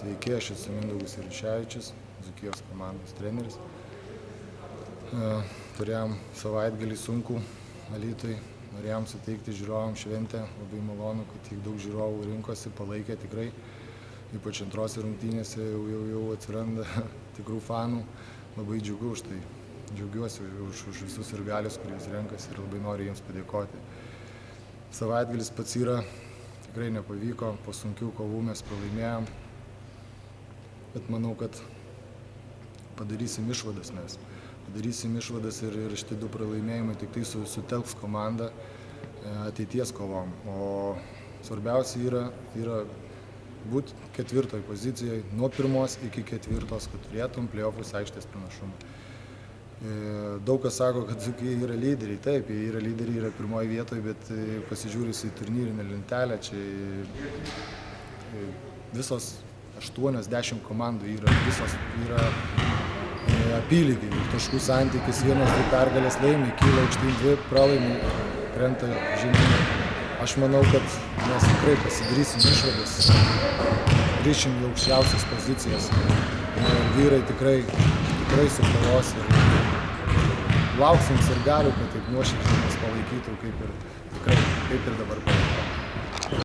Sveiki, aš esu Mindaugas Iliuševičius, Dzūkijos komandos treneris. Turėjom savaitgalį sunkų Alytui, norėjom suteikti žiūrovam šventę, labai malonu, kad tiek daug žiūrovų rinkosi, palaikė tikrai, ypač antrose rungtynėse jau atsiranda tikrų fanų, labai džiugu už tai. Džiaugiuosi už visus sirgalius, kuris renkasi ir labai noriu jiems padėkoti. Savaitgalis pats yra, tikrai nepavyko, po sunkių kovų mes pralaimėjom, bet manau, kad padarysim išvadas mes. Padarysim išvadas ir šitie 2 pralaimėjimai tik tai sutelks komandą ateities kovom. O svarbiausia yra būti 4. pozicijoje, nuo 1 iki 4, kad turėtum play-offus aikštės pranašumą. Daug kas sako, kad Dzūkija yra lyderiai. Taip, jie yra lyderiai, yra 1 vietoje, bet pasižiūrėjus į turnyrinę lentelę, čia visos 8-10 komandų visos yra apylygiai. Taškų santykis 1-2 pergalės laimi, kyla aukštyn 2, pralaimi, krenta žemyn. Aš manau, kad mes tikrai pasidarysim išvadas, grįšim į aukščiausias pozicijas. Vyrai tikrai sukovos ir lauksim sirgalių, kad taip nuoširdžiai mus palaikytų, kaip ir dabar palaiko.